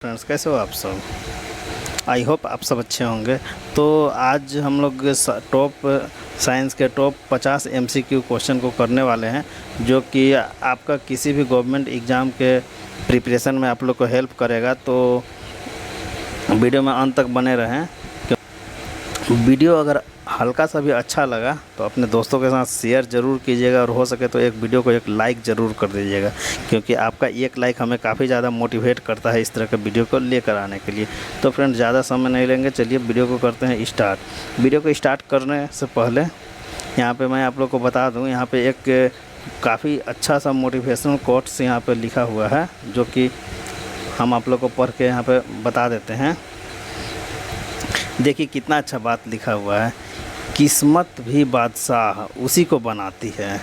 Friends, कैसे हो आप सब। आई होप आप सब अच्छे होंगे। तो आज हम लोग टॉप साइंस के टॉप 50 एमसीक्यू क्वेश्चन को करने वाले हैं, जो कि आपका किसी भी गवर्नमेंट एग्ज़ाम के प्रिपरेशन में आप लोग को हेल्प करेगा। तो वीडियो में अंत तक बने रहें। वीडियो अगर हल्का सा भी अच्छा लगा तो अपने दोस्तों के साथ शेयर ज़रूर कीजिएगा, और हो सके तो एक वीडियो को एक लाइक ज़रूर कर दीजिएगा, क्योंकि आपका एक लाइक हमें काफ़ी ज़्यादा मोटिवेट करता है इस तरह के वीडियो को लेकर आने के लिए। तो फ्रेंड्स, ज़्यादा समय नहीं लेंगे, चलिए वीडियो को करते हैं स्टार्ट। वीडियो को स्टार्ट करने से पहले यहाँ पर मैं आप लोग को बता दूँ, यहाँ पर एक काफ़ी अच्छा सा मोटिवेशनल कोट्स यहाँ पर लिखा हुआ है, जो कि हम आप लोग को पढ़ के यहाँ पर बता देते हैं। देखिए कितना अच्छा बात लिखा हुआ है। किस्मत भी बादशाह उसी को बनाती है।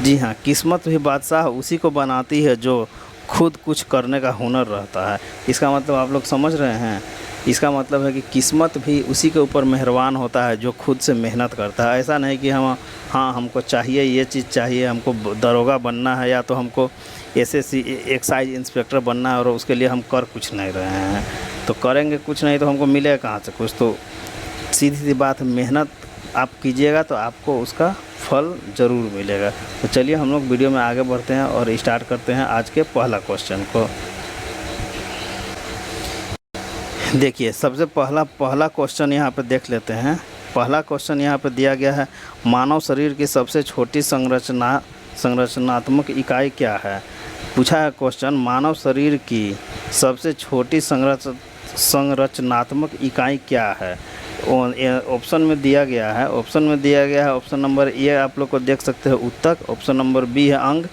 जी हाँ, किस्मत भी बादशाह उसी को बनाती है जो खुद कुछ करने का हुनर रहता है। इसका मतलब आप लोग समझ रहे हैं। इसका मतलब है कि किस्मत भी उसी के ऊपर मेहरबान होता है जो खुद से मेहनत करता है। ऐसा नहीं कि हमको चाहिए ये चीज़ चाहिए, हमको दरोगा बनना है या तो हमको एसएससी एक्साइज इंस्पेक्टर बनना है, और उसके लिए हम कर कुछ नहीं रहे हैं। तो करेंगे कुछ नहीं तो हमको मिलेगा कहाँ से कुछ। तो सीधी सी बात, मेहनत आप कीजिएगा तो आपको उसका फल ज़रूर मिलेगा। तो चलिए हम लोग वीडियो में आगे बढ़ते हैं और स्टार्ट करते हैं आज के पहला क्वेश्चन को। देखिए सबसे पहला क्वेश्चन यहाँ पे देख लेते हैं। पहला क्वेश्चन यहाँ पे दिया गया है, मानव शरीर की सबसे छोटी संरचनात्मक इकाई क्या है। पूछा है क्वेश्चन, मानव शरीर की सबसे छोटी संरचनात्मक इकाई क्या है। ऑप्शन में दिया गया है। ऑप्शन नंबर ए आप लोग को देख सकते हैं ऊतक, ऑप्शन नंबर बी है अंग,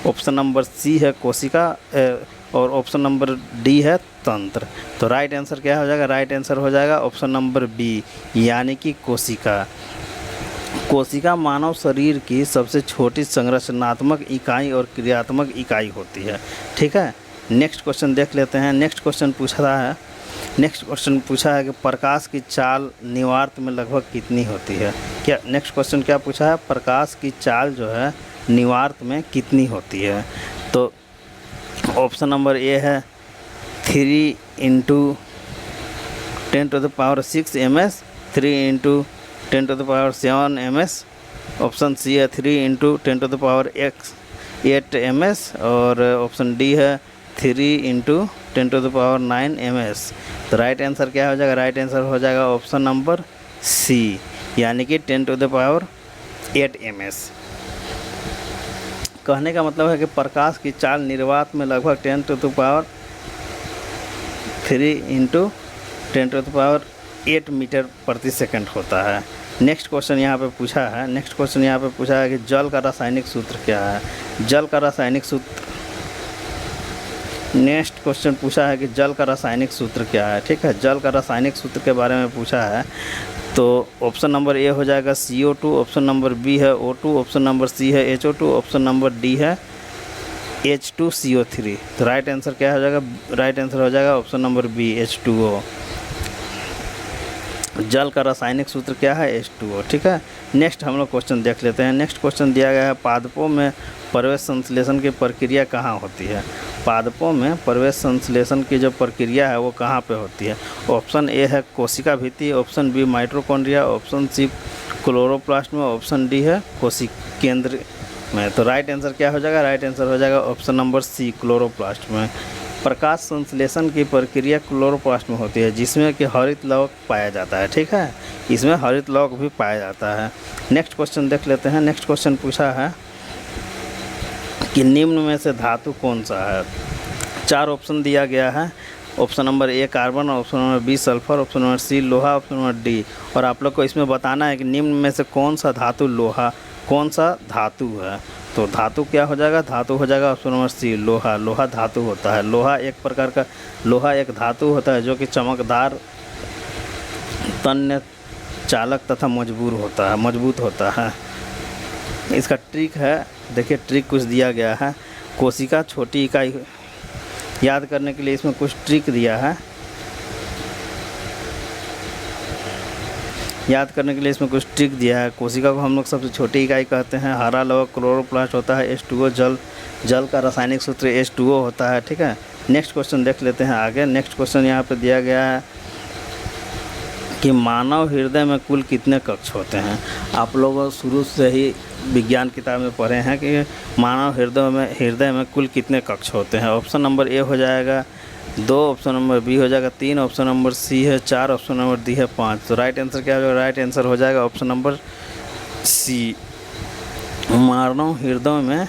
ऑप्शन नंबर सी है कोशिका, और ऑप्शन नंबर डी है तंत्र। तो राइट आंसर क्या हो जाएगा? राइट आंसर हो जाएगा ऑप्शन नंबर बी, यानी कि कोशिका। कोशिका मानव शरीर की सबसे छोटी संरचनात्मक इकाई और क्रियात्मक इकाई होती है। ठीक है, नेक्स्ट क्वेश्चन देख लेते हैं। नेक्स्ट क्वेश्चन पूछा है कि प्रकाश की चाल निवार्त में लगभग कितनी होती है। क्या नेक्स्ट क्वेश्चन क्या पूछा है? प्रकाश की चाल जो है निवार्त में कितनी होती है। तो ऑप्शन नंबर ए है 3 × 10⁻⁶ ms, 3 × 10⁻7 ms। ऑप्शन सी है 3 × 10⁸ ms, और ऑप्शन डी है 3 × 10⁹ ms। तो राइट आंसर क्या हो जाएगा? राइट आंसर हो जाएगा ऑप्शन नंबर सी, यानी कि 10⁸ ms। कहने का मतलब है कि प्रकाश की चाल निर्वात में लगभग 10⁻3 × 10⁸ मीटर प्रति सेकंड होता है। नेक्स्ट क्वेश्चन यहाँ पे पूछा है कि जल का रासायनिक सूत्र क्या है। नेक्स्ट क्वेश्चन पूछा है कि जल का रासायनिक सूत्र क्या है। ठीक है, जल का रासायनिक सूत्र के बारे में पूछा है। तो ऑप्शन नंबर ए हो जाएगा CO2, ऑप्शन नंबर बी है O2, ऑप्शन नंबर सी है HO2, ऑप्शन नंबर डी है H2CO3। तो राइट आंसर क्या हो जाएगा? राइट आंसर हो जाएगा ऑप्शन नंबर बी, H2O। जल का रासायनिक सूत्र क्या है? H2O। ठीक है, नेक्स्ट हम लोग क्वेश्चन देख लेते हैं। नेक्स्ट क्वेश्चन दिया गया है, पादपों में प्रवेश संश्लेषण की प्रक्रिया कहाँ होती है। पादपों में प्रवेश संश्लेषण की जो प्रक्रिया है वो कहाँ पे होती है। ऑप्शन ए है कोशिका भित्ति, option B mitochondria, option C chloroplast में, ऑप्शन डी है कोशिका केंद्र में। तो राइट आंसर क्या हो जाएगा? राइट आंसर हो जाएगा ऑप्शन नंबर सी, क्लोरोप्लास्ट में। प्रकाश संश्लेषण की प्रक्रिया क्लोरोप्लास्ट में होती है, जिसमें कि हरित लवक पाया जाता है। ठीक है, इसमें हरित लवक भी पाया जाता है। नेक्स्ट क्वेश्चन देख लेते हैं। नेक्स्ट क्वेश्चन पूछा है कि निम्न में से धातु कौन सा है। 4 ऑप्शन दिया गया है। Option number A carbon, option number B sulphur, option number C लोहा, ऑप्शन नंबर डी। और आप लोग को इसमें बताना है कि निम्न में से कौन सा धातु है। तो धातु क्या हो जाएगा? धातु हो जाएगा ऑप्शन नंबर सी, लोहा। लोहा धातु होता है। लोहा एक धातु होता है जो कि चमकदार, तन्य, चालक तथा मजबूत होता है। इसका ट्रिक है, देखिए ट्रिक कुछ दिया गया है। कोशिका छोटी इकाई याद करने के लिए इसमें कुछ ट्रिक दिया है। कोशिका को हम लोग सबसे छोटी इकाई कहते हैं। हरा लवक क्लोरोप्लास्ट होता है। H2O जल का रासायनिक सूत्र H2O होता है। ठीक है, नेक्स्ट क्वेश्चन देख लेते हैं आगे। नेक्स्ट क्वेश्चन यहाँ पे दिया गया है कि मानव हृदय में कुल कितने कक्ष होते हैं। आप लोग शुरू से ही विज्ञान किताब में पढ़े हैं कि मानव हृदय में कुल कितने कक्ष होते हैं। ऑप्शन नंबर ए हो जाएगा 2, ऑप्शन नंबर बी हो जाएगा 3, ऑप्शन नंबर सी है 4, ऑप्शन नंबर डी है 5। तो राइट आंसर क्या होगा? राइट आंसर हो जाएगा ऑप्शन नंबर सी। मानव हृदय में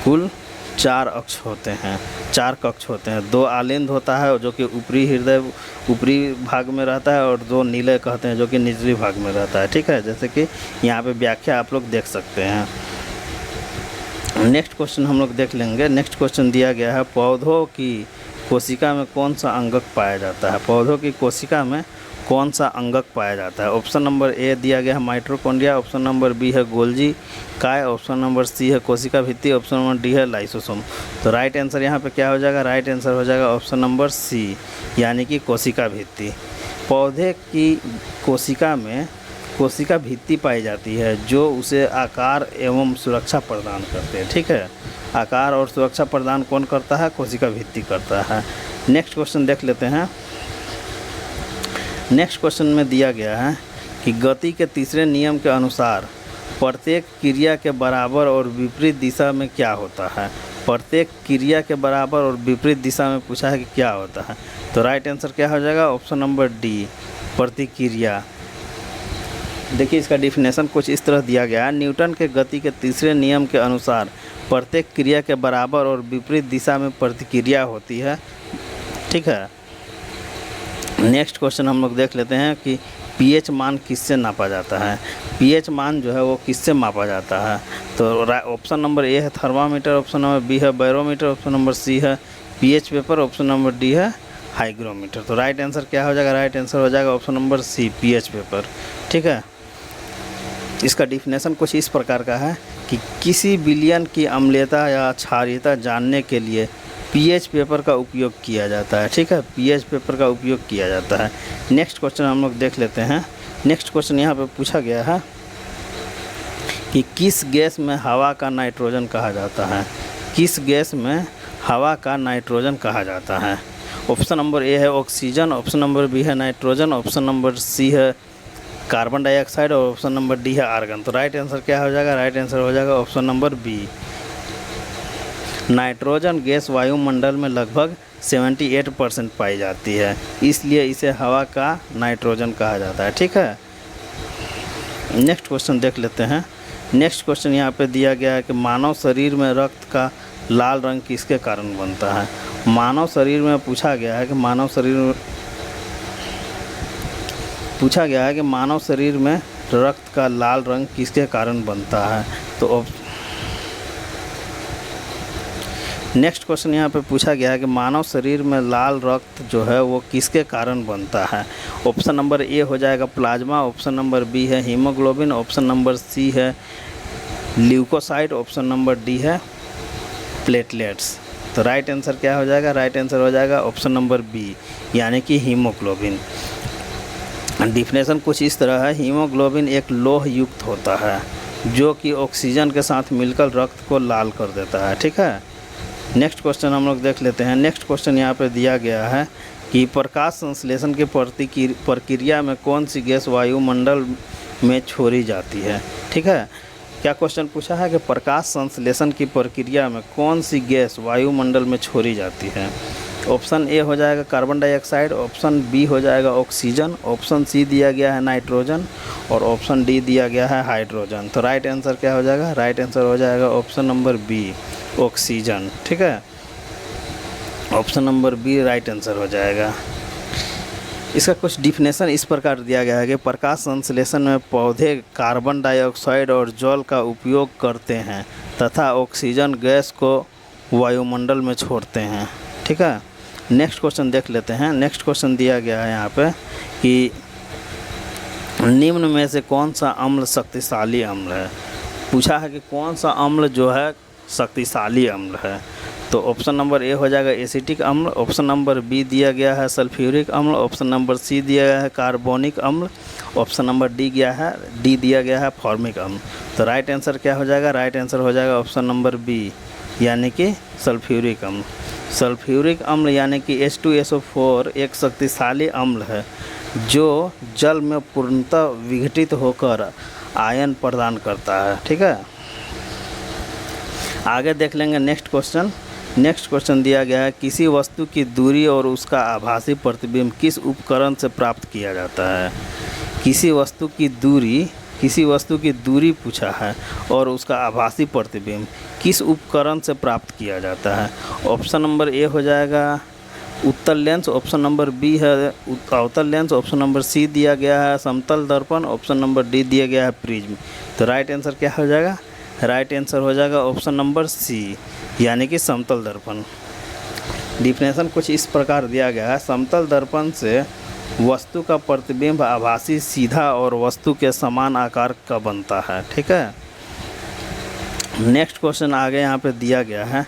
कुल 4 अक्ष होते हैं, 4 कक्ष होते हैं। 2 आलिंद होता है जो कि ऊपरी भाग में रहता है, और 2 नीले कहते हैं जो कि निचली भाग में रहता है। ठीक है, जैसे कि यहाँ पे व्याख्या आप लोग देख सकते हैं। नेक्स्ट क्वेश्चन हम लोग देख लेंगे। नेक्स्ट क्वेश्चन दिया गया है पौधों की कोशिका में कौन सा अंगक पाया जाता है। पौधों की कोशिका में कौन सा अंगक पाया जाता है। ऑप्शन नंबर ए दिया गया है माइटोकॉन्ड्रिया, ऑप्शन नंबर बी है गोल्जी काय, ऑप्शन नंबर सी है कोशिका भित्ति, ऑप्शन नंबर डी है लाइसोसोम। तो राइट आंसर यहाँ पे क्या हो जाएगा? राइट आंसर हो जाएगा ऑप्शन नंबर सी, यानी कि कोशिका भित्ति। पौधे की कोशिका में कोशिका भित्ति पाई जाती है जो उसे आकार एवं सुरक्षा प्रदान करते हैं। ठीक है, आकार और सुरक्षा प्रदान कौन करता है? कोशिका भित्ति करता है। नेक्स्ट क्वेश्चन देख लेते हैं। नेक्स्ट क्वेश्चन में दिया गया है कि गति के तीसरे नियम के अनुसार प्रत्येक क्रिया के बराबर और विपरीत दिशा में क्या होता है। प्रत्येक क्रिया के बराबर और विपरीत दिशा में पूछा है कि क्या होता है। तो राइट आंसर क्या हो जाएगा? ऑप्शन नंबर डी, प्रतिक्रिया। देखिए, इसका डिफिनेशन कुछ इस तरह दिया गया है। न्यूटन के गति के तीसरे नियम के अनुसार प्रत्येक क्रिया के बराबर और विपरीत दिशा में प्रतिक्रिया होती है। ठीक है, नेक्स्ट क्वेश्चन हम लोग देख लेते हैं कि पीएच मान किससे नापा जाता है। पीएच मान जो है वो किससे मापा जाता है। तो ऑप्शन नंबर ए है थर्मामीटर, ऑप्शन नंबर बी है बैरोमीटर, ऑप्शन नंबर सी है pH paper, option number D है हाइग्रोमीटर। तो राइट आंसर क्या हो जाएगा? राइट आंसर हो जाएगा option number C, pH paper. ठीक है, इसका डिफिनेशन कुछ इस प्रकार का है कि किसी विलयन की अम्लीयता या क्षारीयता जानने के लिए पीएच पेपर का उपयोग किया जाता है। ठीक है, पीएच पेपर का उपयोग किया जाता है। नेक्स्ट क्वेश्चन हम लोग देख लेते हैं। नेक्स्ट क्वेश्चन यहाँ पे पूछा गया है कि किस गैस में हवा का नाइट्रोजन कहा जाता है। किस गैस में हवा का नाइट्रोजन कहा जाता है। ऑप्शन नंबर ए है ऑक्सीजन, ऑप्शन नंबर बी है नाइट्रोजन, ऑप्शन नंबर सी है कार्बन डाइऑक्साइड, और ऑप्शन नंबर डी है आर्गन। तो राइट आंसर क्या हो जाएगा? राइट आंसर हो जाएगा option number B. Nitrogen gas वायुमंडल में लगभग 78% पाई जाती है, इसलिए इसे हवा का नाइट्रोजन कहा जाता है। ठीक है, नेक्स्ट क्वेश्चन देख लेते हैं। नेक्स्ट क्वेश्चन यहाँ पे दिया गया है कि मानव शरीर में रक्त का लाल रंग किसके कारण बनता है। मानव शरीर में पूछा गया है कि मानव शरीर में रक्त का लाल रंग किसके कारण बनता है। तो नेक्स्ट क्वेश्चन यहाँ पे पूछा गया है कि मानव शरीर में लाल रक्त जो है वो किसके कारण बनता है। ऑप्शन नंबर ए हो जाएगा प्लाज्मा, ऑप्शन नंबर बी है हीमोग्लोबिन, ऑप्शन नंबर सी है ल्यूकोसाइट, ऑप्शन नंबर डी है प्लेटलेट्स। तो राइट आंसर क्या हो जाएगा? राइट आंसर हो जाएगा ऑप्शन नंबर बी, यानी कि हीमोग्लोबिन। डिफिनेशन कुछ इस तरह है। हीमोग्लोबिन एक लोह युक्त होता है जो कि ऑक्सीजन के साथ मिलकर रक्त को लाल कर देता है। ठीक है, नेक्स्ट क्वेश्चन हम लोग देख लेते हैं। नेक्स्ट क्वेश्चन यहाँ पे दिया गया है कि प्रकाश संश्लेषण की प्रक्रिया में कौन सी गैस वायुमंडल में छोड़ी जाती है। ठीक है, क्या क्वेश्चन पूछा है कि प्रकाश संश्लेषण की प्रक्रिया में कौन सी गैस वायुमंडल में छोड़ी जाती है। ऑप्शन ए हो जाएगा कार्बन डाइऑक्साइड, ऑप्शन बी हो जाएगा ऑक्सीजन, ऑप्शन सी दिया गया है नाइट्रोजन, और ऑप्शन डी दिया गया है हाइड्रोजन। तो राइट आंसर क्या हो जाएगा? राइट आंसर हो जाएगा ऑप्शन नंबर बी, ऑक्सीजन। ठीक है, option number B right answer हो जाएगा। इसका कुछ डिफिनेशन इस प्रकार दिया गया है कि प्रकाश संश्लेषण में पौधे कार्बन डाइऑक्साइड और जल का उपयोग करते हैं तथा ऑक्सीजन गैस को वायुमंडल में छोड़ते हैं। ठीक है, नेक्स्ट क्वेश्चन देख लेते हैं। नेक्स्ट क्वेश्चन दिया गया है यहाँ पे कि निम्न में से कौन सा अम्ल शक्तिशाली अम्ल है। पूछा है कि कौन सा अम्ल जो है शक्तिशाली अम्ल है। तो ऑप्शन नंबर ए हो जाएगा एसिटिक अम्ल, ऑप्शन नंबर बी दिया गया है सल्फ्यूरिक अम्ल, ऑप्शन नंबर सी दिया गया है कार्बोनिक अम्ल, ऑप्शन नंबर डी दिया गया है फॉर्मिक अम्ल। तो राइट आंसर क्या हो जाएगा? राइट आंसर हो जाएगा ऑप्शन नंबर बी, यानी कि सल्फ्यूरिक अम्ल। सल्फ्यूरिक अम्ल यानी कि H2SO4 एक शक्तिशाली अम्ल है जो जल में पूर्णतः विघटित होकर आयन प्रदान करता है। ठीक है, आगे देख लेंगे नेक्स्ट क्वेश्चन। नेक्स्ट क्वेश्चन दिया गया है, किसी वस्तु की दूरी और उसका आभासी प्रतिबिंब किस उपकरण से प्राप्त किया जाता है। किसी वस्तु की दूरी पूछा है और उसका आभासी प्रतिबिंब किस उपकरण से प्राप्त किया जाता है। ऑप्शन नंबर ए हो जाएगा उत्तल लेंस, ऑप्शन नंबर बी है अवतल लेंस, ऑप्शन नंबर सी दिया गया है समतल दर्पण, ऑप्शन नंबर डी दिया गया है प्रिज्म। तो राइट आंसर क्या हो जाएगा? राइट आंसर हो जाएगा ऑप्शन नंबर सी यानी कि समतल दर्पण। डिफिनेशन कुछ इस प्रकार दिया गया है, समतल दर्पण से वस्तु का प्रतिबिंब आभासी सीधा और वस्तु के समान आकार का बनता है। ठीक है, नेक्स्ट क्वेश्चन आगे यहाँ पे दिया गया है,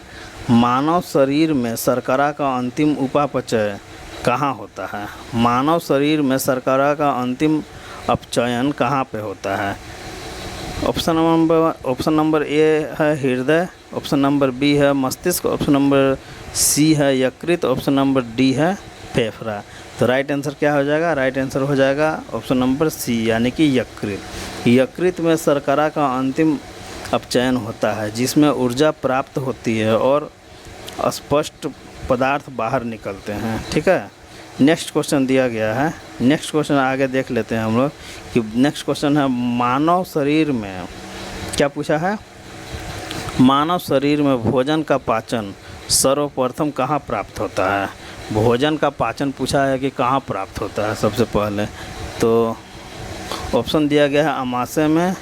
मानव शरीर में शर्करा का अंतिम उपापचय कहाँ होता है। मानव शरीर में शर्करा का अंतिम अपचयन कहाँ पे होता है। ऑप्शन नंबर ए है हृदय, ऑप्शन नंबर बी है मस्तिष्क, ऑप्शन नंबर सी है यकृत, ऑप्शन नंबर डी है फेफड़ा। तो राइट आंसर क्या हो जाएगा? राइट आंसर हो जाएगा ऑप्शन नंबर सी यानी कि यकृत। यकृत में शर्करा का अंतिम अपचयन होता है जिसमें ऊर्जा प्राप्त होती है और अस्पष्ट पदार्थ बाहर निकलते हैं। ठीक है, नेक्स्ट क्वेश्चन दिया गया है। नेक्स्ट क्वेश्चन आगे देख लेते हैं हम लोग कि नेक्स्ट क्वेश्चन है, मानव शरीर में क्या पूछा है, मानव शरीर में भोजन का पाचन सर्वप्रथम कहाँ प्राप्त होता है। भोजन का पाचन पूछा है कि कहाँ प्राप्त होता है सबसे पहले। तो ऑप्शन दिया गया है अमाशय में,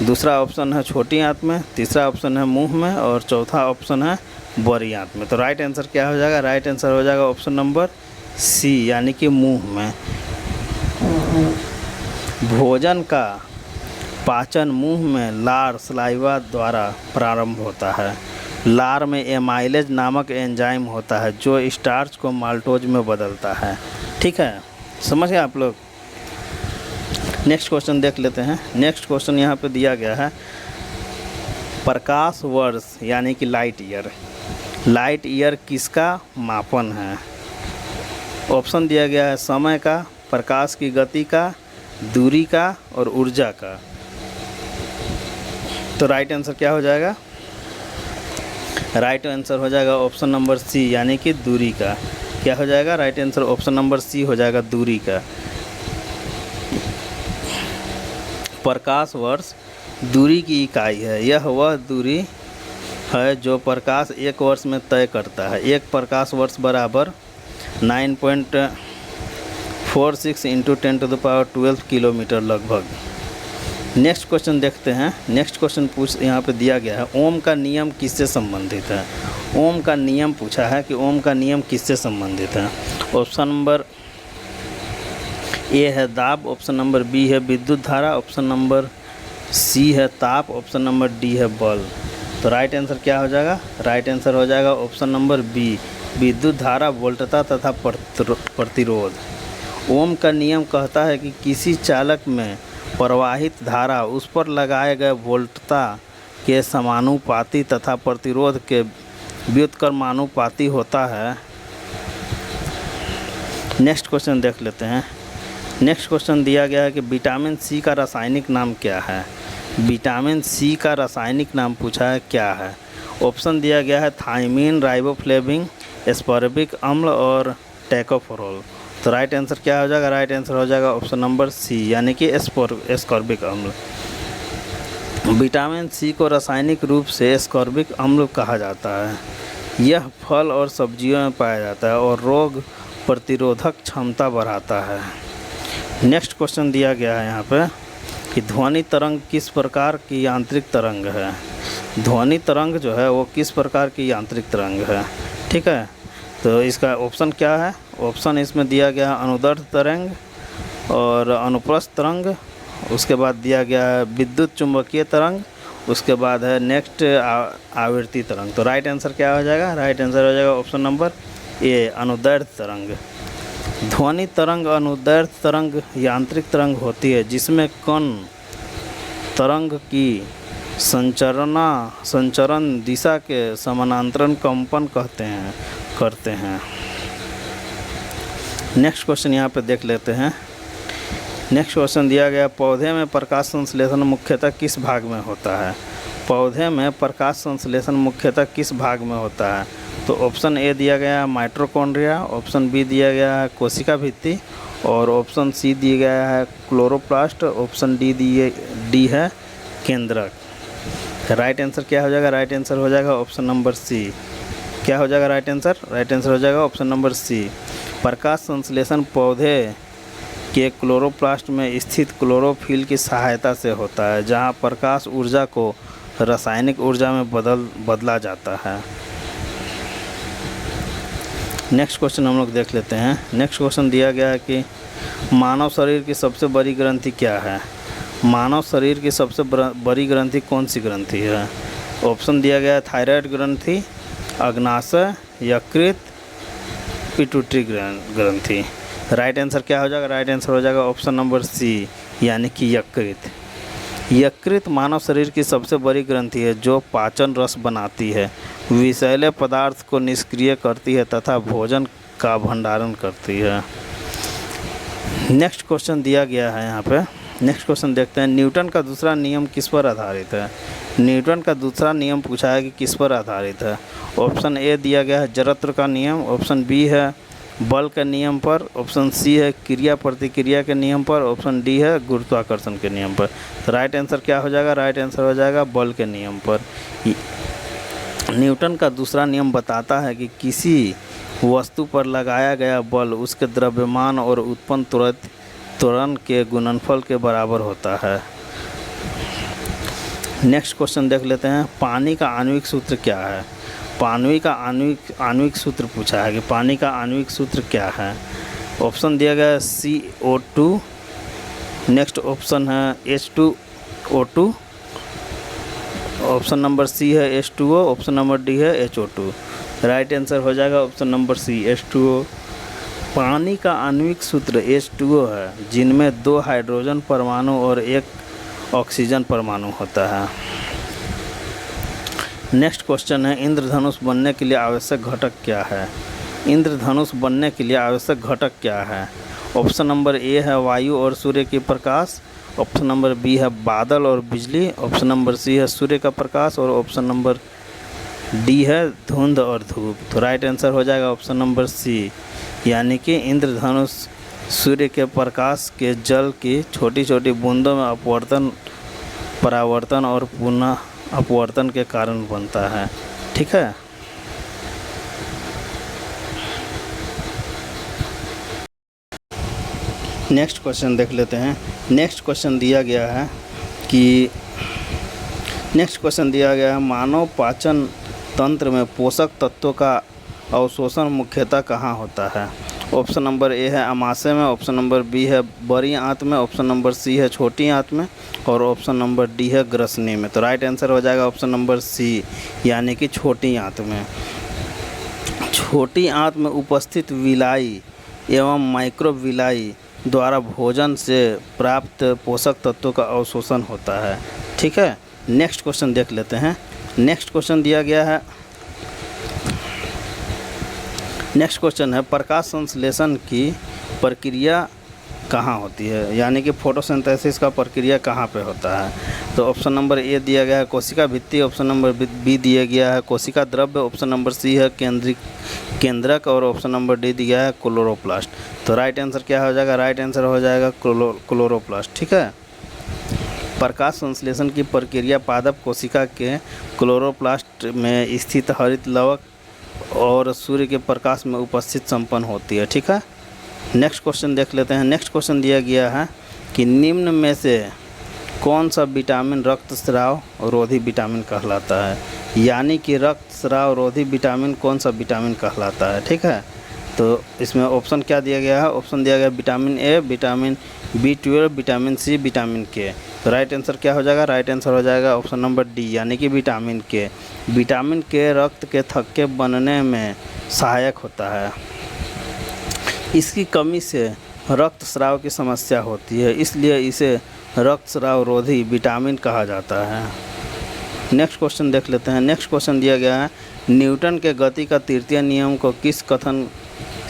दूसरा ऑप्शन है छोटी आंत में, तीसरा ऑप्शन है मुंह में और चौथा ऑप्शन है बड़ी आंत में। तो राइट आंसर क्या हो जाएगा? राइट आंसर हो जाएगा ऑप्शन नंबर सी यानी कि मुंह में। भोजन का पाचन मुंह में लार सलाइवा द्वारा प्रारंभ होता है। लार में एमाइलेज नामक एंजाइम होता है जो स्टार्च को माल्टोज में बदलता है। ठीक है, समझ गए आप लोग। नेक्स्ट क्वेश्चन देख लेते हैं। नेक्स्ट क्वेश्चन यहाँ पे दिया गया है, प्रकाश वर्ष यानी कि लाइट ईयर। लाइट ईयर किसका मापन है। ऑप्शन दिया गया है समय का, प्रकाश की गति का, दूरी का और ऊर्जा का। तो राइट आंसर क्या हो जाएगा? राइट आंसर हो जाएगा ऑप्शन नंबर सी यानी कि दूरी का। क्या हो जाएगा? Right answer option number C हो जाएगा दूरी का। प्रकाश वर्ष दूरी की इकाई है। यह वह दूरी है जो प्रकाश एक वर्ष में तय करता है। एक प्रकाश वर्ष बराबर 9.46 इंटू 10⁻12 किलोमीटर लगभग। नेक्स्ट क्वेश्चन देखते हैं। नेक्स्ट क्वेश्चन यहाँ पे दिया गया है, ओम का नियम किससे संबंधित है। ओम का नियम पूछा है कि ओम का नियम किससे संबंधित है। ऑप्शन नंबर ए है दाब, ऑप्शन नंबर बी है विद्युत धारा, ऑप्शन नंबर सी है ताप, ऑप्शन नंबर डी है बल। तो राइट आंसर क्या हो जाएगा? राइट आंसर हो जाएगा ऑप्शन नंबर बी विद्युत धारा, वोल्टता तथा प्रतिरोध। ओम का नियम कहता है कि किसी चालक में प्रवाहित धारा उस पर लगाए गए वोल्टता के समानुपाती तथा प्रतिरोध के व्युत्क्रमानुपाती होता है। नेक्स्ट क्वेश्चन देख लेते हैं। नेक्स्ट क्वेश्चन दिया गया है कि विटामिन सी का रासायनिक नाम क्या है। विटामिन सी का रासायनिक नाम पूछा है क्या है। ऑप्शन दिया गया है थायमीन, राइबोफ्लेविन, एस्कॉर्बिक अम्ल और टोकोफेरोल। तो राइट आंसर क्या हो जाएगा? राइट आंसर हो जाएगा ऑप्शन नंबर सी यानी कि एस्कॉर्बिक अम्ल। विटामिन सी को रासायनिक रूप से एस्कॉर्बिक अम्ल कहा जाता है। यह फल और सब्जियों में पाया जाता है और रोग प्रतिरोधक क्षमता बढ़ाता है। नेक्स्ट क्वेश्चन दिया गया है यहाँ पे कि ध्वनि तरंग किस प्रकार की यांत्रिक तरंग है। ध्वनि तरंग जो है वो किस प्रकार की यांत्रिक तरंग है। ठीक है, तो इसका ऑप्शन क्या है? ऑप्शन इसमें दिया गया है अनुदैर्ध्य तरंग और अनुप्रस्थ तरंग, उसके बाद दिया गया है विद्युत चुंबकीय तरंग, उसके बाद है नेक्स्ट आवृत्ति तरंग। तो राइट आंसर क्या हो जाएगा? राइट आंसर हो जाएगा ऑप्शन नंबर ए अनुदैर्ध्य तरंग। ध्वनि तरंग अनुदैर्ध्य तरंग यांत्रिक तरंग होती है जिसमें कण तरंग की संचरण दिशा के समानांतर कंपन करते हैं। नेक्स्ट क्वेश्चन यहाँ पे देख लेते हैं। नेक्स्ट क्वेश्चन दिया गया, पौधे में प्रकाश संश्लेषण मुख्यतः किस भाग में होता है? पौधे में प्रकाश संश्लेषण मुख्यतः किस भाग में होता है? तो ऑप्शन ए दिया गया है माइटोकॉन्ड्रिया, ऑप्शन बी दिया गया है कोशिका भित्ति, और ऑप्शन सी दिया गया है क्लोरोप्लास्ट, ऑप्शन डी है केंद्रक। राइट आंसर क्या हो जाएगा? राइट आंसर हो जाएगा ऑप्शन नंबर सी। क्या हो जाएगा राइट आंसर? राइट आंसर हो जाएगा ऑप्शन नंबर सी। प्रकाश संश्लेषण पौधे के क्लोरोप्लास्ट में स्थित क्लोरोफिल की सहायता से होता है, जहां प्रकाश ऊर्जा को रासायनिक ऊर्जा में बदला जाता है। नेक्स्ट क्वेश्चन हम लोग देख लेते हैं। नेक्स्ट क्वेश्चन दिया गया है कि मानव शरीर की सबसे बड़ी ग्रंथि क्या है? मानव शरीर की सबसे बड़ी ग्रंथि कौन सी ग्रंथि है? ऑप्शन दिया गया है थायराइड ग्रंथि, अग्नाशय, यकृत, पिट्यूटरी ग्रंथि। राइट आंसर क्या हो जाएगा? राइट आंसर हो जाएगा ऑप्शन नंबर सी, यानी कि यकृत। यकृत मानव शरीर की सबसे बड़ी ग्रंथि है जो पाचन रस बनाती है, विषैले पदार्थ को निष्क्रिय करती है तथा भोजन का भंडारण करती है। नेक्स्ट क्वेश्चन दिया गया है यहाँ पे। नेक्स्ट क्वेश्चन देखते हैं, न्यूटन का दूसरा नियम किस पर आधारित है? न्यूटन का दूसरा नियम पूछा है कि किस पर आधारित है? ऑप्शन ए दिया गया है जड़त्व का नियम, ऑप्शन बी है बल के नियम पर, ऑप्शन सी है क्रिया प्रतिक्रिया के नियम पर, ऑप्शन डी है गुरुत्वाकर्षण के नियम पर। तो राइट आंसर क्या हो जाएगा? राइट आंसर हो जाएगा बल के नियम पर। न्यूटन का दूसरा नियम बताता है कि किसी वस्तु पर लगाया गया बल उसके द्रव्यमान और उत्पन्न त्वरण के गुणनफल के बराबर होता है। नेक्स्ट क्वेश्चन देख लेते हैं, पानी का आणविक सूत्र क्या है? पानी का आणविक सूत्र पूछा है कि पानी का आणविक सूत्र क्या है? ऑप्शन दिया गया है CO2, नेक्स्ट ऑप्शन है H2O2, ऑप्शन नंबर सी है H2O, ऑप्शन नंबर डी है HO2। राइट आंसर हो जाएगा ऑप्शन नंबर सी H2O। पानी का आणविक सूत्र H2O है, जिनमें 2 हाइड्रोजन परमाणु और 1 ऑक्सीजन परमाणु होता है। नेक्स्ट क्वेश्चन है, इंद्रधनुष बनने के लिए आवश्यक घटक क्या है? इंद्रधनुष बनने के लिए आवश्यक घटक क्या है? ऑप्शन नंबर ए है वायु और सूर्य की प्रकाश, ऑप्शन नंबर बी है बादल और बिजली, ऑप्शन नंबर सी है सूर्य का प्रकाश, और ऑप्शन नंबर डी है धुंध और धूप। तो राइट आंसर हो जाएगा ऑप्शन नंबर सी, यानी कि इंद्रधनुष सूर्य के प्रकाश के जल की छोटी छोटी बूंदों में अपवर्तन, परावर्तन और पुनः अपवर्तन के कारण बनता है। ठीक है। नेक्स्ट क्वेश्चन देख लेते हैं। नेक्स्ट क्वेश्चन दिया गया है मानव पाचन तंत्र में पोषक तत्वों का अवशोषण मुख्यतः कहाँ होता है? ऑप्शन नंबर ए है अमाशय में, ऑप्शन नंबर बी है बड़ी आंत में, ऑप्शन नंबर सी है छोटी आंत में, और ऑप्शन नंबर डी है ग्रसनी में। तो राइट आंसर हो जाएगा ऑप्शन नंबर सी, यानी कि छोटी आंत में। छोटी आंत में उपस्थित विलाई एवं माइक्रोविलाई द्वारा भोजन से प्राप्त पोषक तत्वों का अवशोषण होता है। ठीक है। नेक्स्ट क्वेश्चन देख लेते हैं। नेक्स्ट क्वेश्चन दिया गया है, नेक्स्ट क्वेश्चन है प्रकाश संश्लेषण की प्रक्रिया कहाँ होती है, यानी कि फोटोसिंथेसिस का प्रक्रिया कहाँ पे होता है? तो ऑप्शन नंबर ए दिया गया है कोशिका भित्ति, ऑप्शन नंबर बी दिया गया है कोशिका द्रव्य, ऑप्शन नंबर सी है केंद्रक, और ऑप्शन नंबर डी दिया है क्लोरोप्लास्ट। तो राइट आंसर क्या हो जाएगा? राइट आंसर हो जाएगा क्लोरोप्लास्ट। ठीक है। प्रकाश संश्लेषण की प्रक्रिया पादप कोशिका के क्लोरोप्लास्ट में स्थित हरित लवक और सूर्य के प्रकाश में उपस्थित संपन्न होती है। ठीक है। नेक्स्ट क्वेश्चन देख लेते हैं। नेक्स्ट क्वेश्चन दिया गया है कि निम्न में से कौन सा विटामिन रक्तस्राव रोधी विटामिन कहलाता है, यानी कि रक्तस्राव रोधी विटामिन कौन सा विटामिन कहलाता है? ठीक है। तो इसमें ऑप्शन क्या दिया गया है? ऑप्शन दिया गया vitamin A, vitamin B12, vitamin C, vitamin K. तो राइट आंसर क्या हो जाएगा? राइट आंसर हो जाएगा ऑप्शन नंबर डी, यानी कि विटामिन के। विटामिन के रक्त के थक्के बनने में सहायक होता है। इसकी कमी से रक्तस्राव की समस्या होती है, इसलिए इसे रक्तस्राव रोधी विटामिन कहा जाता है। नेक्स्ट क्वेश्चन देख लेते हैं। नेक्स्ट क्वेश्चन दिया गया है, न्यूटन के गति का तृतीय नियम को किस कथन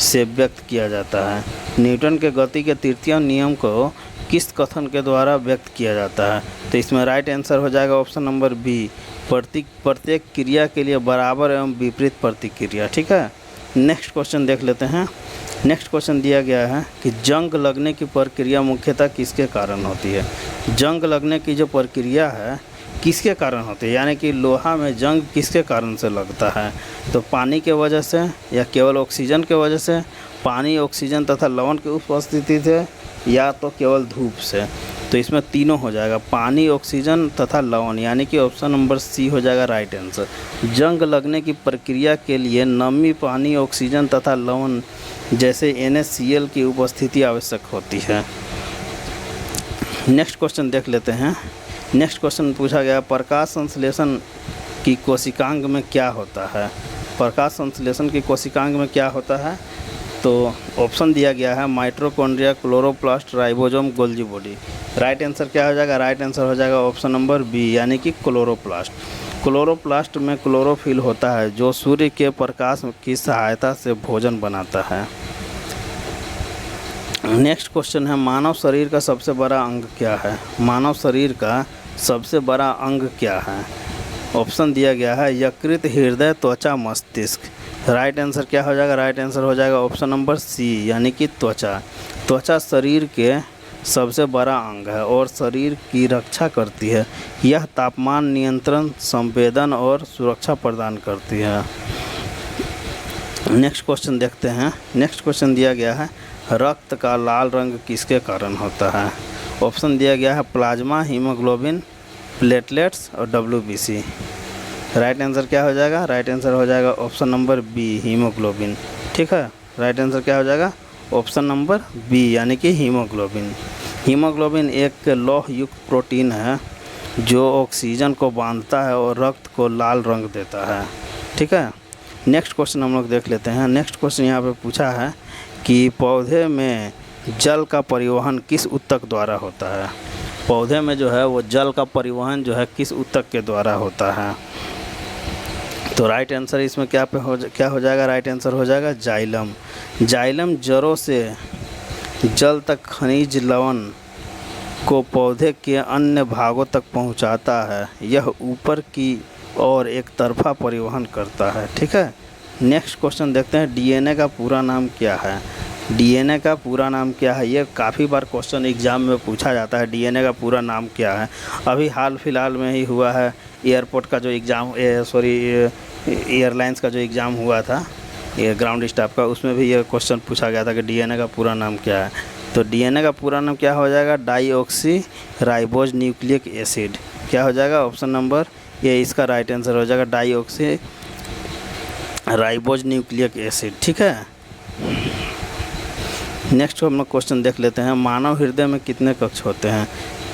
से व्यक्त किया जाता है। न्यूटन के गति के तृतीय नियम को किस कथन के द्वारा व्यक्त किया जाता है। तो इसमें राइट आंसर हो जाएगा ऑप्शन नंबर बी, प्रत्येक क्रिया के लिए बराबर एवं विपरीत प्रतिक्रिया। ठीक है, नेक्स्ट क्वेश्चन देख लेते हैं। नेक्स्ट क्वेश्चन दिया गया है कि जंग लगने की प्रक्रिया मुख्यतः किसके कारण होती है। जंग लगने की जो प्रक्रिया है किसके कारण होती है, यानी कि लोहा में जंग किसके कारण से लगता है। तो पानी के वजह से या केवल ऑक्सीजन के वजह से, पानी, ऑक्सीजन तथा लवण की उपस्थिति से, या तो केवल धूप से। तो इसमें तीनों हो जाएगा, पानी, ऑक्सीजन तथा लवण, यानी कि ऑप्शन नंबर सी हो जाएगा राइट आंसर। जंग लगने की प्रक्रिया के लिए नमी, पानी, ऑक्सीजन तथा लवण जैसे NaCl की उपस्थिति आवश्यक होती है। नेक्स्ट क्वेश्चन देख लेते हैं। नेक्स्ट क्वेश्चन पूछा गया, प्रकाश संश्लेषण की कोशिकांग में क्या होता है। प्रकाश संश्लेषण की कोशिकांग में क्या होता है, तो ऑप्शन दिया गया है mitochondria, chloroplast, ribosome, Golgi body. Right answer क्या हो जाएगा, राइट आंसर हो जाएगा ऑप्शन नंबर बी, यानी कि क्लोरोप्लास्ट। क्लोरोप्लास्ट में क्लोरोफिल होता है जो सूर्य के प्रकाश की सहायता से भोजन बनाता है। नेक्स्ट क्वेश्चन है, मानव शरीर का सबसे बड़ा अंग क्या है। मानव शरीर का सबसे बड़ा अंग क्या है। ऑप्शन दिया गया है यकृत, हृदय, त्वचा, मस्तिष्क। राइट आंसर क्या हो जाएगा, राइट आंसर हो जाएगा ऑप्शन नंबर सी, यानी कि त्वचा। त्वचा शरीर के सबसे बड़ा अंग है और शरीर की रक्षा करती है। यह तापमान नियंत्रण, संवेदन और सुरक्षा प्रदान करती है। नेक्स्ट क्वेश्चन देखते हैं। नेक्स्ट क्वेश्चन दिया गया है, रक्त का लाल रंग किसके कारण होता है। ऑप्शन दिया गया है प्लाज्मा, हीमोग्लोबिन, प्लेटलेट्स और WBC। राइट आंसर क्या हो जाएगा, राइट आंसर हो जाएगा ऑप्शन नंबर बी, हीमोग्लोबिन। ठीक है, राइट आंसर क्या हो जाएगा, ऑप्शन नंबर बी, यानी कि हीमोग्लोबिन। हीमोग्लोबिन एक लौह युक्त प्रोटीन है जो ऑक्सीजन को बांधता है और रक्त को लाल रंग देता है। ठीक है, नेक्स्ट क्वेश्चन हम लोग देख लेते हैं। नेक्स्ट क्वेश्चन यहाँ पे पूछा है कि पौधे में जल का परिवहन किस ऊतक द्वारा होता है। पौधे में जो है वो जल का परिवहन जो है किस ऊतक के द्वारा होता है। तो राइट आंसर इसमें क्या हो जाएगा, राइट आंसर हो जाएगा जाइलम। जाइलम जड़ों से जल तक खनिज लवण को पौधे के अन्य भागों तक पहुंचाता है। यह ऊपर की ओर एक तरफा परिवहन करता है। ठीक है, नेक्स्ट क्वेश्चन देखते हैं, DNA का पूरा नाम क्या है। DNA का पूरा नाम क्या है, ये काफ़ी बार क्वेश्चन एग्जाम में पूछा जाता है, DNA का पूरा नाम क्या है। अभी हाल फिलहाल में ही हुआ है एयरपोर्ट का जो एग्ज़ाम, एयरलाइंस का जो एग्ज़ाम हुआ था, ये ग्राउंड स्टाफ का, उसमें भी ये क्वेश्चन पूछा गया था कि DNA का पूरा नाम क्या है। तो DNA का पूरा नाम क्या हो जाएगा, डाईऑक्सी राइबोज न्यूक्लिक एसिड। क्या हो जाएगा, ऑप्शन नंबर ये इसका राइट आंसर हो जाएगा, डाईऑक्सी राइबोज न्यूक्लिक एसिड। ठीक है, नेक्स्ट हम लोग क्वेश्चन देख लेते हैं, मानव हृदय में कितने कक्ष होते हैं।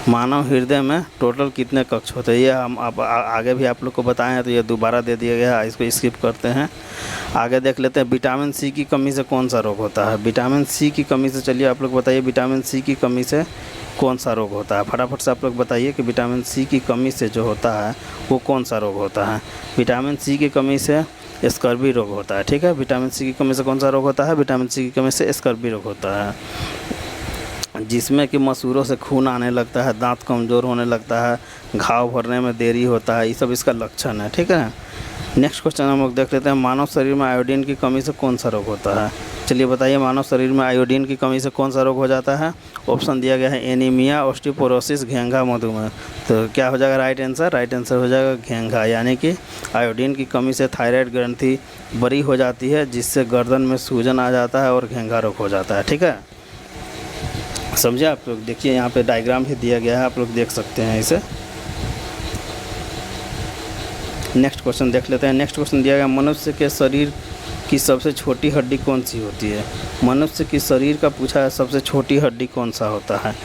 मानव हृदय में टोटल कितने कक्ष होते हैं, ये हम आगे भी आप लोग को बताए हैं, तो ये दोबारा दे दिया गया है, इसको स्किप करते हैं। आगे देख लेते हैं, विटामिन सी की कमी से कौन सा रोग होता है। विटामिन सी की कमी से, चलिए आप लोग बताइए, विटामिन सी की कमी से कौन सा रोग होता है। फटाफट से आप लोग बताइए कि विटामिन सी की कमी से जो होता है वो कौन सा रोग होता है। विटामिन सी की कमी से स्कर्वी रोग होता है। ठीक है, विटामिन सी की कमी से कौन सा रोग होता है, विटामिन सी की कमी से स्कर्वी रोग होता है, जिसमें कि मसूड़ों से खून आने लगता है, दांत कमज़ोर होने लगता है, घाव भरने में देरी होता है, ये सब इसका लक्षण है। ठीक है, नेक्स्ट क्वेश्चन हम लोग देख लेते हैं, मानव शरीर में आयोडीन की कमी से कौन सा रोग होता है। चलिए बताइए, मानव शरीर में आयोडीन की कमी से कौन सा रोग हो जाता है। ऑप्शन दिया गया है एनीमिया, ऑस्टियोपोरोसिस, घेंघा, मधुमेह। तो क्या हो जाएगा राइट आंसर, राइट आंसर हो जाएगा घेंघा, यानी कि आयोडीन की कमी से थायराइड ग्रंथि बड़ी हो जाती है, जिससे गर्दन में सूजन आ जाता है और घेंघा रोग हो जाता है। ठीक है, समझे आप लोग। देखिए यहाँ पे डायग्राम भी दिया गया है, आप लोग देख सकते हैं इसे। नेक्स्ट क्वेश्चन देख लेते हैं। नेक्स्ट क्वेश्चन दिया गया, मनुष्य के शरीर की सबसे छोटी हड्डी कौन सी होती है। मनुष्य की शरीर का पूछा है, सबसे छोटी हड्डी कौन सा होता है।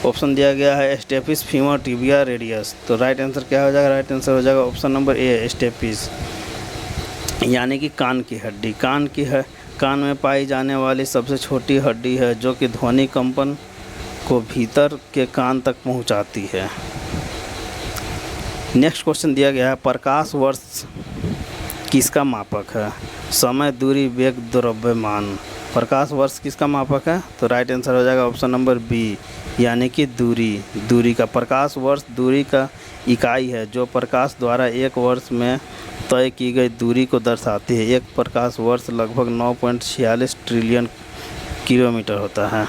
ऑप्शन दिया गया है स्टेपिस, फीमर, टिबिया, रेडियस। तो राइट आंसर क्या हो जाएगा, राइट आंसर हो जाएगा ऑप्शन नंबर ए, स्टेपिस, यानी कि कान की हड्डी। कान में पाई जाने वाली सबसे छोटी हड्डी है, जो कि ध्वनि कंपन को भीतर के कान तक पहुंचाती है। नेक्स्ट क्वेश्चन दिया गया है प्रकाश वर्ष किसका मापक है? समय, दूरी, वेग, द्रव्यमान। प्रकाश वर्ष किसका मापक है? तो राइट आंसर हो जाएगा ऑप्शन नंबर बी, यानी कि दूरी। दूरी का प्रकाश वर्ष दूरी का इकाई है जो प्रकाश द्वारा एक वर्ष में तय की गई दूरी को दर्शाती है। एक प्रकाश वर्ष लगभग 9.46 ट्रिलियन किलोमीटर होता है।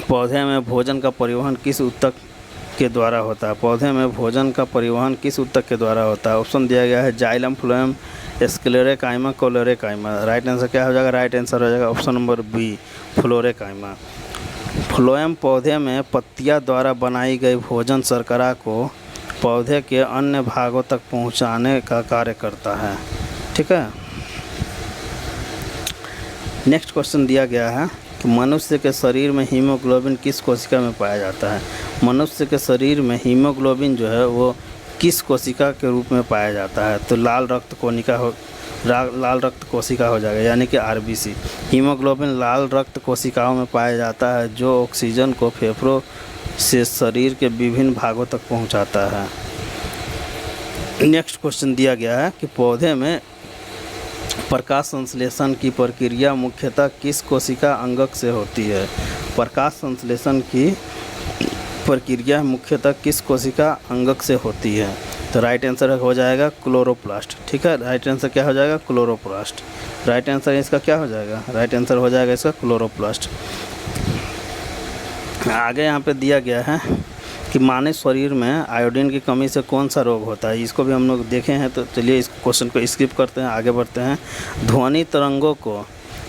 पौधे में भोजन का परिवहन किस ऊतक के द्वारा होता है? पौधे में भोजन का परिवहन किस ऊतक के द्वारा होता है? ऑप्शन दिया गया है जाइलम, फ्लोएम, स्क्लेरेकाइमा, कोलेरेकाइमा। राइट आंसर क्या हो जाएगा? राइट आंसर हो जाएगा ऑप्शन नंबर बी, फ्लोरेकाइमा। फ्लोएम पौधे में पत्तियां द्वारा बनाई गई भोजन शर्करा को पौधे के अन्य भागों तक पहुंचाने का कार्य करता है। ठीक है। नेक्स्ट क्वेश्चन दिया गया है कि मनुष्य के शरीर में हीमोग्लोबिन किस कोशिका में पाया जाता है? मनुष्य के शरीर में हीमोग्लोबिन जो है वो किस कोशिका के रूप में पाया जाता है? तो लाल रक्त कोशिका हो जाएगा, यानी कि आरबीसी। हीमोग्लोबिन लाल रक्त कोशिकाओं में पाया जाता है जो ऑक्सीजन को फेफड़ों से शरीर के विभिन्न भागों तक पहुंचाता है। नेक्स्ट क्वेश्चन दिया गया है कि पौधे में प्रकाश संश्लेषण की प्रक्रिया मुख्यतः किस कोशिका अंगक से होती है? प्रकाश संश्लेषण की प्रक्रिया मुख्यतः किस कोशिका अंगक से होती है? तो राइट आंसर हो जाएगा क्लोरोप्लास्ट। ठीक है, राइट आंसर क्या हो जाएगा? क्लोरोप्लास्ट। राइट आंसर इसका क्या हो जाएगा? राइट आंसर हो जाएगा इसका क्लोरोप्लास्ट। आगे यहाँ पे दिया गया है कि मानव शरीर में आयोडीन की कमी से कौन सा रोग होता है? इसको भी हम लोग देखे हैं, तो चलिए इस क्वेश्चन को स्किप करते हैं, आगे बढ़ते हैं। ध्वनि तरंगों को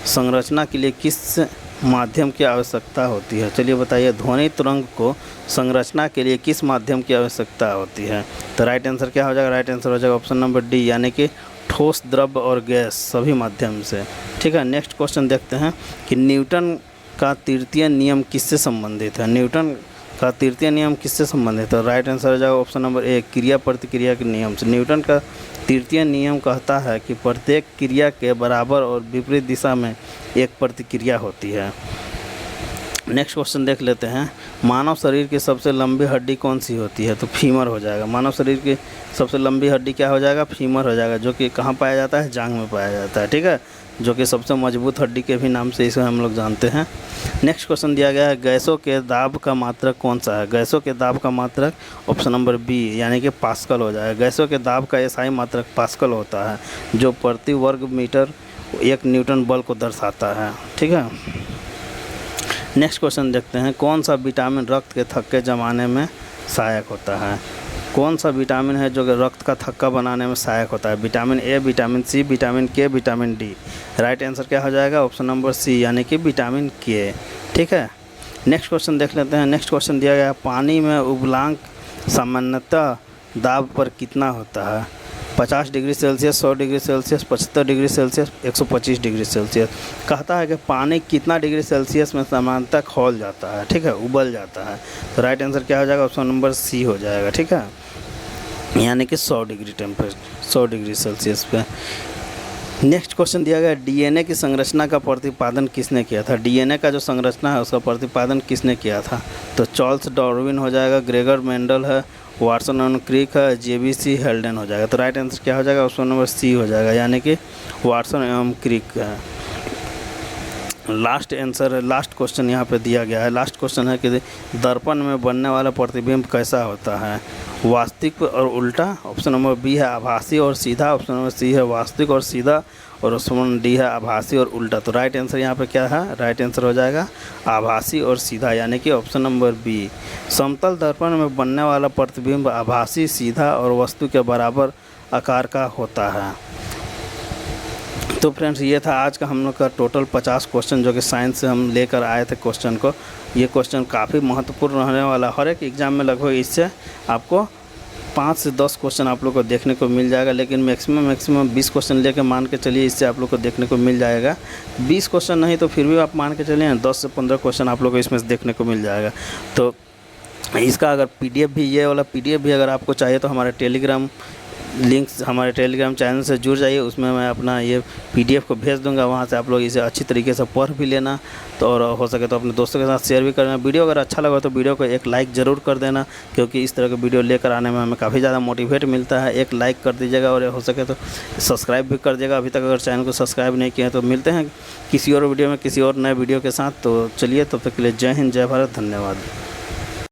संरचना के लिए किस माध्यम की आवश्यकता होती है? चलिए बताइए, ध्वनि तरंग को संरचना के लिए किस माध्यम की आवश्यकता होती है? तो राइट आंसर क्या हो जाएगा? राइट आंसर हो जाएगा ऑप्शन नंबर डी, यानी कि ठोस, द्रव और गैस सभी माध्यम से। ठीक है। नेक्स्ट क्वेश्चन देखते हैं कि न्यूटन का तृतीय नियम किससे संबंधित है? न्यूटन का तृतीय नियम किससे संबंधित है? राइट आंसर हो जाएगा ऑप्शन नंबर ए, क्रिया प्रतिक्रिया के नियम से। न्यूटन का तृतीय नियम कहता है कि प्रत्येक क्रिया के बराबर और विपरीत दिशा में एक प्रतिक्रिया होती है। नेक्स्ट क्वेश्चन देख लेते हैं, मानव शरीर की सबसे लंबी हड्डी कौन सी होती है? तो फीमर हो जाएगा। मानव शरीर की सबसे लंबी हड्डी क्या हो जाएगा? फीमर हो जाएगा, जो कि कहाँ पाया जाता है? जांघ में पाया जाता है। ठीक है, जो कि सबसे मजबूत हड्डी के भी नाम से इसे हम लोग जानते हैं। नेक्स्ट क्वेश्चन दिया गया है, गैसों के दाब का मात्रक कौन सा है? गैसों के दाब का मात्रक ऑप्शन नंबर बी, यानी कि पास्कल हो जाएगा। गैसों के दाब का एसआई मात्रक पास्कल होता है, जो प्रति वर्ग मीटर 1 न्यूटन बल को दर्शाता है। ठीक है। नेक्स्ट क्वेश्चन देखते हैं, कौन सा विटामिन रक्त के थक्के जमाने में सहायक होता है? कौन सा विटामिन है जो कि रक्त का थक्का बनाने में सहायक होता है? Vitamin A, vitamin C, vitamin K, vitamin D. Right answer क्या हो जाएगा? ऑप्शन नंबर सी, यानी कि विटामिन के। ठीक है। नेक्स्ट क्वेश्चन देख लेते हैं। नेक्स्ट क्वेश्चन दिया गया है, पानी में उबलांक सामान्यतः दाब पर कितना होता है? 50 degree Celsius, 100 degree Celsius, 75 degree Celsius, 125 degree Celsius. कहता है कि पानी कितना डिग्री सेल्सियस में सामान्यतः खौल जाता है? ठीक है, उबल जाता है। तो राइट आंसर क्या हो जाएगा? ऑप्शन नंबर सी हो जाएगा। ठीक है, यानी कि 100 डिग्री टेम्परेचर, 100 डिग्री सेल्सियस पे। नेक्स्ट क्वेश्चन दिया गया, डीएनए की संरचना का प्रतिपादन किसने किया था? डीएनए का जो संरचना है उसका प्रतिपादन किसने किया था? तो चार्ल्स डार्विन हो जाएगा, ग्रेगर मेंडल है, वाटसन एंड क्रिक है, जेबीसी हेल्डेन हो जाएगा। तो राइट आंसर क्या हो जाएगा? ऑप्शन नंबर सी हो जाएगा, यानी कि वाटसन एवं क्रिक है। लास्ट आंसर है, लास्ट क्वेश्चन यहाँ पे दिया गया है। लास्ट क्वेश्चन है कि दर्पण में बनने वाला प्रतिबिंब कैसा होता है? वास्तविक और उल्टा। ऑप्शन नंबर बी है आभासी और सीधा, ऑप्शन नंबर सी है वास्तविक और सीधा, और ऑप्शन डी है आभासी और उल्टा। तो राइट आंसर यहाँ पे क्या है? राइट आंसर हो जाएगा आभासी और सीधा, यानी कि ऑप्शन नंबर बी। समतल दर्पण में बनने वाला प्रतिबिंब आभासी, सीधा और वस्तु के बराबर आकार का होता है। तो फ्रेंड्स, ये था आज का हम लोग का टोटल 50 क्वेश्चन जो कि साइंस से हम लेकर आए थे क्वेश्चन को। ये क्वेश्चन काफ़ी महत्वपूर्ण रहने वाला है। हर एक एग्ज़ाम में लगभग इससे आपको 5 से 10 क्वेश्चन आप लोग को देखने को मिल जाएगा, लेकिन मैक्सिमम 20 क्वेश्चन लेके मान के चलिए, इससे आप लोग को देखने को मिल जाएगा। 20 क्वेश्चन नहीं तो फिर भी आप मान के चलिए 10 से 15 क्वेश्चन आप लोग को इसमें से देखने को मिल जाएगा। तो इसका अगर PDF भी, ये वाला PDF भी अगर आपको चाहिए तो हमारे टेलीग्राम लिंक हमारे टेलीग्राम चैनल से जुड़ जाइए, उसमें मैं अपना ये PDF को भेज दूंगा, वहाँ से आप लोग इसे अच्छी तरीके से पढ़ भी लेना। तो और हो सके तो अपने दोस्तों के साथ शेयर भी करना। वीडियो अगर अच्छा लगा तो वीडियो को एक लाइक ज़रूर कर देना, क्योंकि इस तरह के वीडियो लेकर आने में हमें काफ़ी ज़्यादा मोटिवेट मिलता है। एक लाइक कर दीजिएगा और हो सके तो सब्सक्राइब भी कर दीजिएगा अभी तक अगर चैनल को सब्सक्राइब नहीं किया। तो मिलते हैं किसी और वीडियो में किसी और नए वीडियो के साथ। तो चलिए, तब तक के लिए जय हिंद, जय भारत, धन्यवाद।